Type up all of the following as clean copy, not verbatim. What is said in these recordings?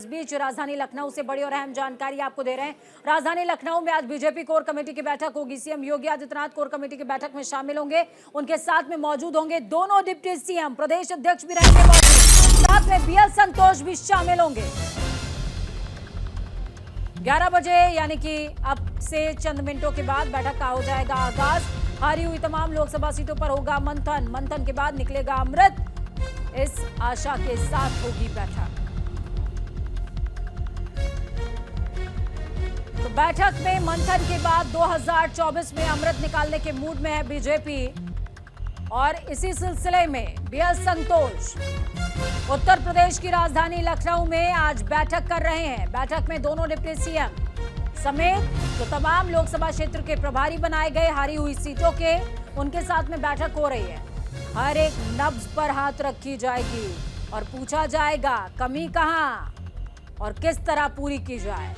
बीच राजधानी लखनऊ से बड़ी और अहम जानकारी आपको दे रहे हैं। राजधानी लखनऊ में आज बीजेपी कोर कमेटी की बैठक होगी। CM Yogi Adityanath core committee की बैठक में शामिल होंगे। उनके साथ में मौजूद होंगे दोनों डिप्टी सीएम, प्रदेश अध्यक्ष भी रहेंगे मौजूद, साथ में बीएल संतोष भी शामिल होंगे। 11 बजे यानी कि अब से चंद मिनटों के बाद बैठक का हो जाएगा आगाज। हारी हुई तमाम लोकसभा सीटों पर होगा मंथन के बाद निकलेगा अमृत, इस आशा के साथ होगी बैठक। तो बैठक में मंथन के बाद 2024 में अमृत निकालने के मूड में है बीजेपी और इसी सिलसिले में बीएल संतोष उत्तर प्रदेश की राजधानी लखनऊ में आज बैठक कर रहे हैं। बैठक में दोनों डिप्टी सीएम समेत जो तमाम लोकसभा क्षेत्र के प्रभारी बनाए गए हारी हुई सीटों के, उनके साथ में बैठक हो रही है। हर एक नब्ज पर हाथ रखी जाएगी और पूछा जाएगा कमी कहां और किस तरह पूरी की जाए।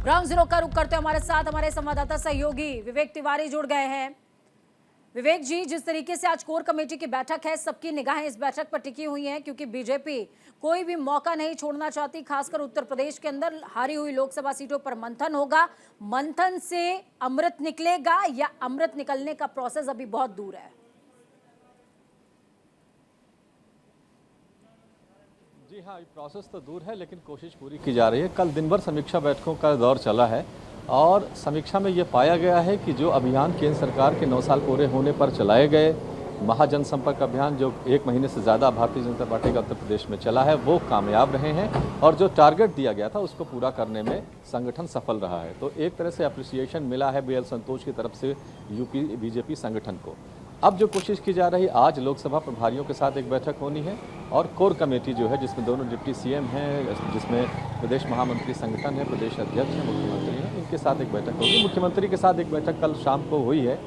ग्राउंड जीरो का रुख करते हमारे साथ हमारे संवाददाता सहयोगी विवेक तिवारी जुड़ गए हैं। विवेक जी, जिस तरीके से आज कोर कमेटी की बैठक है, सबकी निगाहें इस बैठक पर टिकी हुई हैं क्योंकि बीजेपी कोई भी मौका नहीं छोड़ना चाहती। खासकर उत्तर प्रदेश के अंदर हारी हुई लोकसभा सीटों पर मंथन होगा। मंथन से अमृत निकलेगा या अमृत निकलने का प्रोसेस अभी बहुत दूर है? जी हाँ, ये प्रोसेस तो दूर है लेकिन कोशिश पूरी की जा रही है। कल दिन भर समीक्षा बैठकों का दौर चला है और समीक्षा में ये पाया गया है कि जो अभियान केंद्र सरकार के 9 साल पूरे होने पर चलाए गए महाजनसंपर्क अभियान, जो 1 महीने से ज़्यादा भारतीय जनता पार्टी का उत्तर प्रदेश में चला है, वो कामयाब रहे हैं और जो टारगेट दिया गया था उसको पूरा करने में संगठन सफल रहा है। तो एक तरह से अप्रिसिएशन मिला है बीएल संतोष की तरफ से यूपी बीजेपी संगठन को। अब जो कोशिश की जा रही, आज लोकसभा प्रभारियों के साथ एक बैठक होनी है और कोर कमेटी जो है जिसमें दोनों डिप्टी सीएम हैं, जिसमें प्रदेश महामंत्री संगठन है, प्रदेश अध्यक्ष हैं, मुख्यमंत्री हैं, इनके साथ एक बैठक होगी। मुख्यमंत्री के साथ एक बैठक कल शाम को हुई है।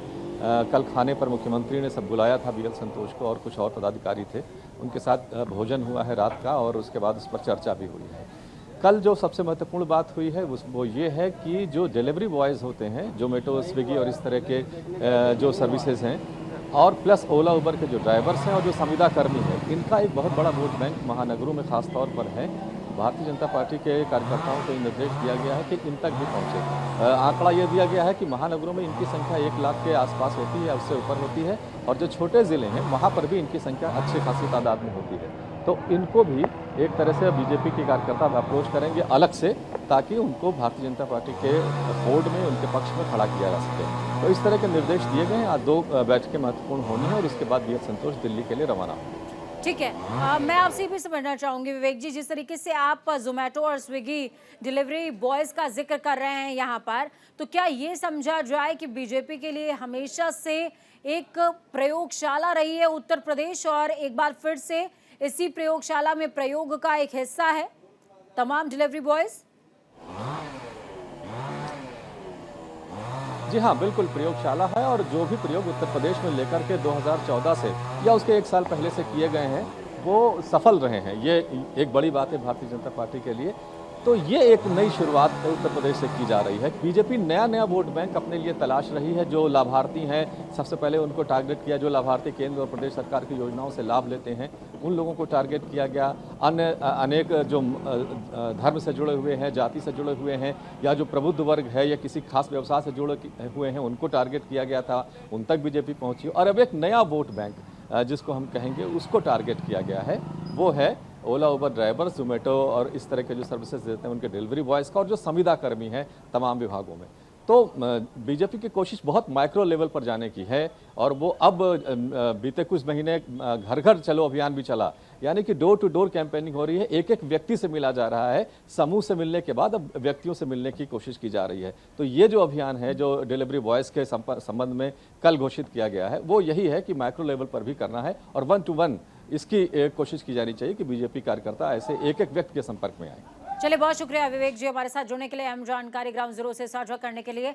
कल खाने पर मुख्यमंत्री ने सब बुलाया था बीएल संतोष को और कुछ और पदाधिकारी थे, उनके साथ भोजन हुआ है रात का और उसके बाद उस पर चर्चा भी हुई है। कल जो सबसे महत्वपूर्ण बात हुई है वो ये है कि जो डिलीवरी बॉयज़ होते हैं, जोमेटो, स्विगी और इस तरह के जो सर्विसेज हैं और प्लस ओला उबर के जो ड्राइवर्स हैं और जो संविदा कर्मी हैं, इनका एक बहुत बड़ा वोट बैंक महानगरों में खास तौर पर है। भारतीय जनता पार्टी के कार्यकर्ताओं को निर्देश दिया गया है कि इन तक भी पहुंचे। आंकड़ा ये दिया गया है कि महानगरों में इनकी संख्या 1 लाख के आसपास होती है, उससे ऊपर होती है और जो छोटे ज़िले हैं वहाँ पर भी इनकी संख्या अच्छी खासी तादाद में होती है। तो इनको भी एक तरह से बीजेपी के कार्यकर्ता अप्रोच करेंगे अलग से, ताकि उनको भारतीय जनता पार्टी के बोर्ड में उनके पक्ष में खड़ा किया जा सके। तो इस तरह के निर्देश दिए गए हैं। आज 2 बैठकें महत्वपूर्ण होनी है और उसके बाद बीएल संतोष दिल्ली के लिए रवाना होंगे। ठीक है, मैं आपसे भी समझना चाहूंगी विवेक जी, जिस तरीके से आप जोमेटो और स्विगी डिलीवरी बॉयज का जिक्र कर रहे हैं यहाँ पर, तो क्या ये समझा जाए कि बीजेपी के लिए हमेशा से एक प्रयोगशाला रही है उत्तर प्रदेश और एक बार फिर से इसी प्रयोगशाला में प्रयोग का एक हिस्सा है तमाम डिलीवरी बॉयज? जी हाँ, बिल्कुल प्रयोगशाला है और जो भी प्रयोग उत्तर प्रदेश में लेकर के 2014 से या उसके 1 साल पहले से किए गए हैं वो सफल रहे हैं। ये एक बड़ी बात है भारतीय जनता पार्टी के लिए। तो ये एक नई शुरुआत उत्तर प्रदेश से की जा रही है। बीजेपी नया वोट बैंक अपने लिए तलाश रही है। जो लाभार्थी हैं, सबसे पहले उनको टारगेट किया, जो लाभार्थी केंद्र और प्रदेश सरकार की योजनाओं से लाभ लेते हैं उन लोगों को टारगेट किया गया। अन्य अनेक जो धर्म से जुड़े हुए हैं, जाति से जुड़े हुए हैं या जो प्रबुद्ध वर्ग है या किसी खास व्यवसाय से जुड़े हुए हैं उनको टारगेट किया गया था, उन तक बीजेपी पहुंची। और अब एक नया वोट बैंक जिसको हम कहेंगे उसको टारगेट किया गया है, वो है ओला उबर ड्राइवर्स, जोमेटो और इस तरह के जो सर्विसेज देते हैं उनके डिलीवरी बॉयज़ का और जो संविदा कर्मी हैं तमाम विभागों में। तो बीजेपी की कोशिश बहुत माइक्रो लेवल पर जाने की है और वो अब बीते कुछ महीने घर घर चलो अभियान भी चला, यानी कि डोर टू डोर कैंपेनिंग हो रही है। एक एक व्यक्ति से मिला जा रहा है, समूह से मिलने के बाद अब व्यक्तियों से मिलने की कोशिश की जा रही है। तो ये जो अभियान है जो डिलीवरी बॉयज़ के संबंध में कल घोषित किया गया है वो यही है कि माइक्रो लेवल पर भी करना है और 1 to 1 इसकी कोशिश की जानी चाहिए कि बीजेपी कार्यकर्ता ऐसे एक एक व्यक्ति के संपर्क में आए। चलिए, बहुत शुक्रिया विवेक जी हमारे साथ जुड़ने के लिए, अहम जानकारी ग्राउंड जीरो से साझा करने के लिए।